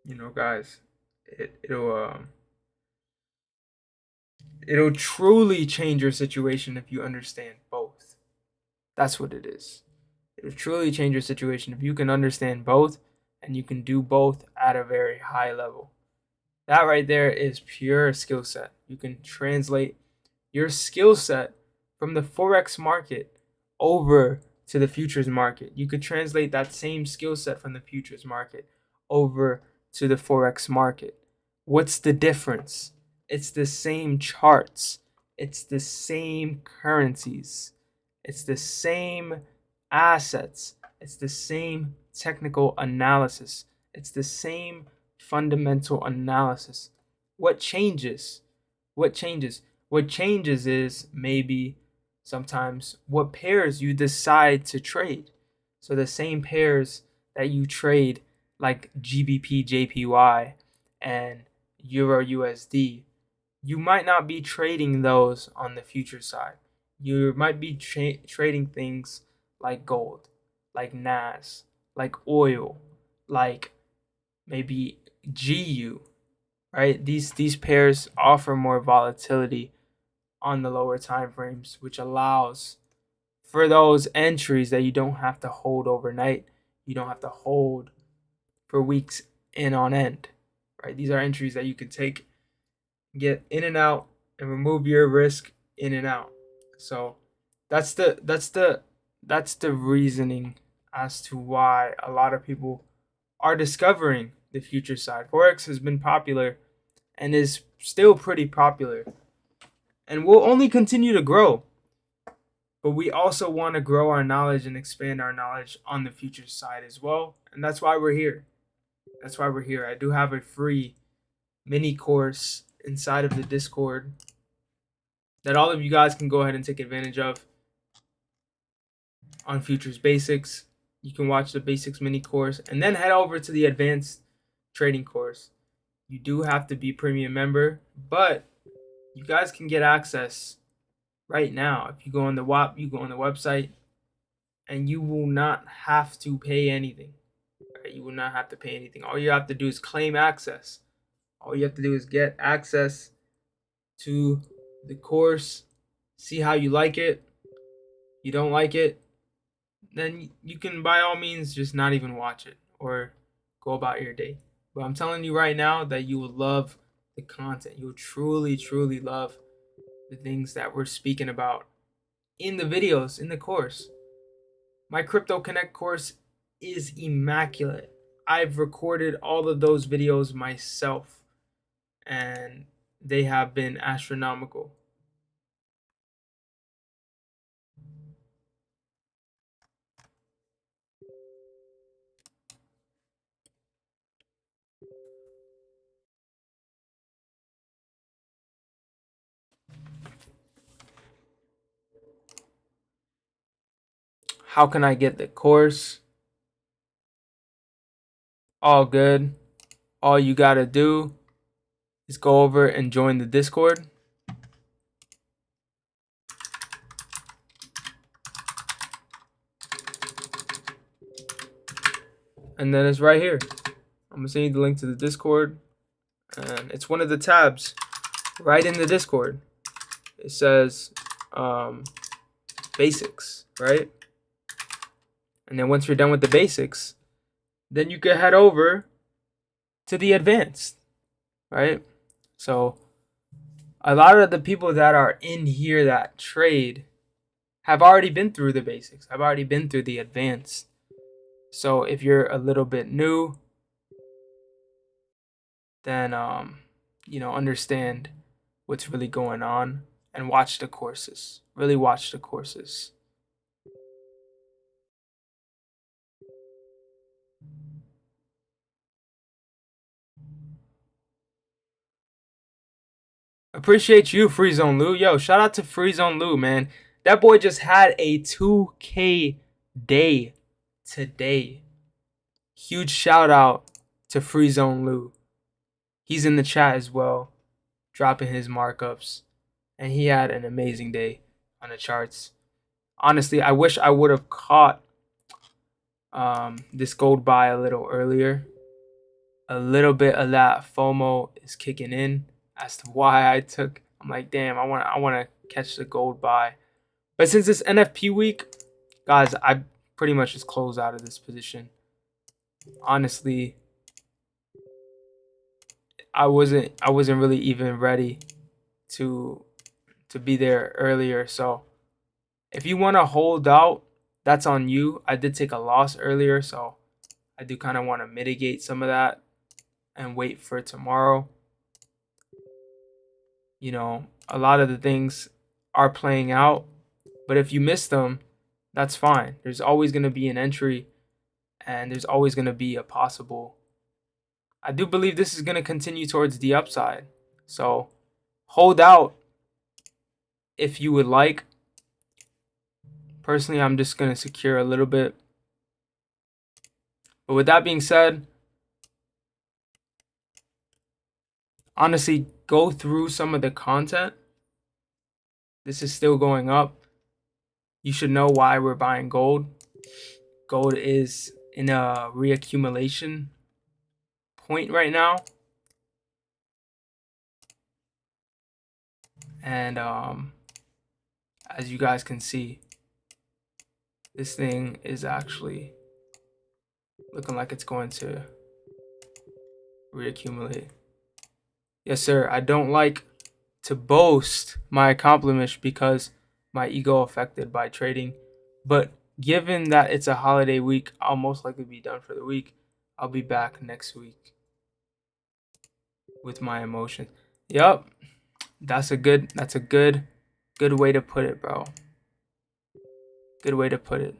you know, guys, it'll truly change your situation if you understand both. That's what it is. It'll truly change your situation if you can understand both and you can do both at a very high level. That right there is pure skill set. You can translate your skill set from the Forex market over to the futures market. You could translate that same skill set from the futures market over to the Forex market. What's the difference? It's the same charts. It's the same currencies. It's the same assets. It's the same technical analysis. It's the same fundamental analysis. What changes? What changes? What changes is maybe sometimes what pairs you decide to trade. So the same pairs that you trade, like GBP JPY and Euro USD, you might not be trading those on the future side. You might be trading things like gold, like NAS, like oil, like maybe GU, right? These pairs offer more volatility on the lower time frames, which allows for those entries that you don't have to hold overnight. You don't have to hold for weeks in on end, right? These are entries that you can take, get in and out, and remove your risk in and out. So that's the reasoning as to why a lot of people are discovering the future side. Forex has been popular and is still pretty popular and will only continue to grow. But we also want to grow our knowledge and expand our knowledge on the future side as well. And that's why we're here. That's why we're here. I do have a free mini course inside of the Discord that all of you guys can go ahead and take advantage of on Futures Basics. You can watch the Basics mini course and then head over to the Advanced Trading course. You do have to be premium member, but you guys can get access right now. If you go on the WAP, you go on the website, and you will not have to pay anything. Right? You will not have to pay anything. All you have to do is claim access. All you have to do is get access to the course, see how you like it. You don't like it, then you can by all means just not even watch it or go about your day. But I'm telling you right now that you will love the content. You'll truly, truly love the things that we're speaking about in the videos, in the course. My Crypto Connect course is immaculate. I've recorded all of those videos myself, and they have been astronomical. How can I get the course? All good. All you gotta do is go over and join the Discord. And then it's right here. I'm gonna send you the link to the Discord. And it's one of the tabs right in the Discord. It says basics, right? And then once you're done with the basics, then you can head over to the advanced, right? So a lot of the people that are in here that trade have already been through the basics. I've already been through the advanced. So if you're a little bit new, then understand what's really going on and watch the courses. Really watch the courses. Appreciate you, Free Zone Lou. Yo, shout out to Free Zone Lou, man. That boy just had a 2K day today. Huge shout out to Free Zone Lou. He's in the chat as well, dropping his markups. And he had an amazing day on the charts. Honestly, I wish I would have caught this gold buy a little earlier. A little bit of that FOMO is kicking in as to why I'm like, damn, I want to catch the gold buy. But since it's NFP week, guys, I pretty much just closed out of this position. Honestly, I wasn't really even ready to be there earlier. So if you want to hold out, that's on you. I did take a loss earlier, so I do kind of want to mitigate some of that and wait for tomorrow. You know, a lot of the things are playing out, but if you miss them, that's fine. There's always going to be an entry, and there's always going to be a possible. I do believe this is going to continue towards the upside. So hold out if you would like. Personally, I'm just going to secure a little bit. But with that being said, honestly, go through some of the content. This is still going up. You should know why we're buying gold. Gold is in a reaccumulation point right now. And as you guys can see, this thing is actually looking like it's going to reaccumulate. Yes, sir. I don't like to boast my accomplishments because my ego affected by trading. But given that it's a holiday week, I'll most likely be done for the week. I'll be back next week with my emotions. Yup. That's a good way to put it, bro. Good way to put it.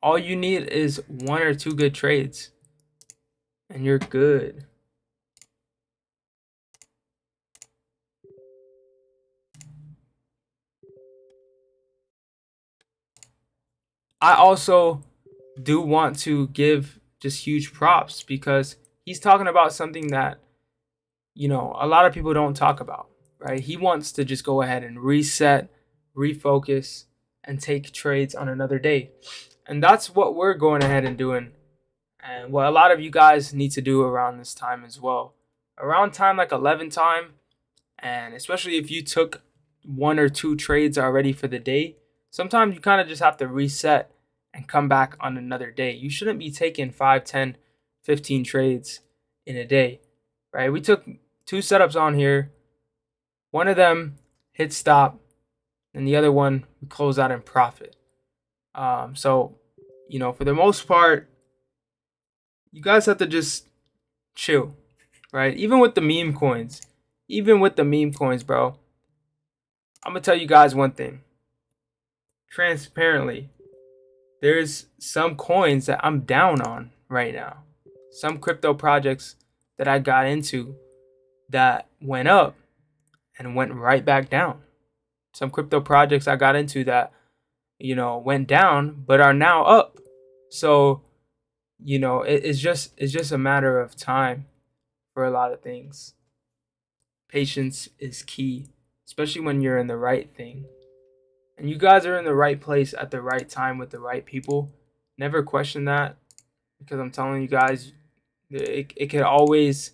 All you need is 1 or 2 good trades, and you're good. I also do want to give just huge props because he's talking about something that, you know, a lot of people don't talk about, right? He wants to just go ahead and reset, refocus, and take trades on another day. And that's what we're going ahead and doing. And what a lot of you guys need to do around this time as well. Around time like 11 time, and especially if you took 1 or 2 trades already for the day, sometimes you kind of just have to reset and come back on another day. You shouldn't be taking 5, 10, 15 trades in a day, right? We took 2 setups on here. One of them hit stop, and the other one we closed out in profit. So for the most part, you guys have to just chill, right? Even with the meme coins, bro. I'm gonna tell you guys one thing. Transparently, there's some coins that I'm down on right now. Some crypto projects that I got into that went up and went right back down. Some crypto projects I got into that, went down but are now up. So, it's just a matter of time for a lot of things. Patience is key, especially when you're in the right thing. And you guys are in the right place at the right time with the right people. Never question that, because I'm telling you guys, it can always,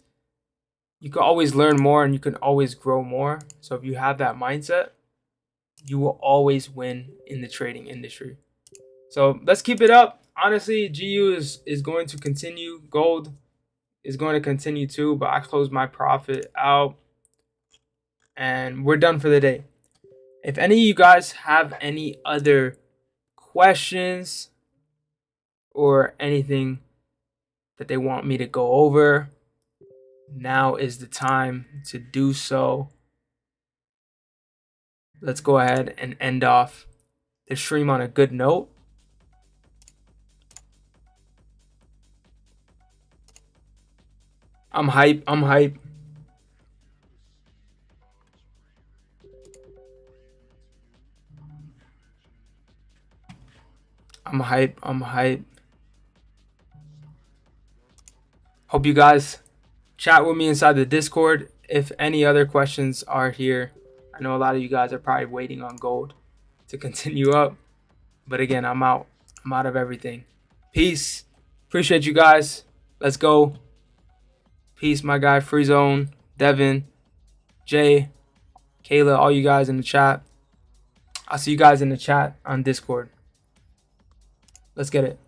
you can always learn more and you can always grow more. So if you have that mindset, you will always win in the trading industry. So let's keep it up. Honestly, GU is going to continue. Gold is going to continue too, but I closed my profit out and we're done for the day. If any of you guys have any other questions or anything that they want me to go over, now is the time to do so. Let's go ahead and end off the stream on a good note. I'm hype. I'm hype. Hope you guys chat with me inside the Discord. If any other questions are here, I know a lot of you guys are probably waiting on gold to continue up. But again, I'm out. I'm out of everything. Peace. Appreciate you guys. Let's go. Peace, my guy. Free Zone, Devin, Jay, Kayla, all you guys in the chat. I'll see you guys in the chat on Discord. Let's get it.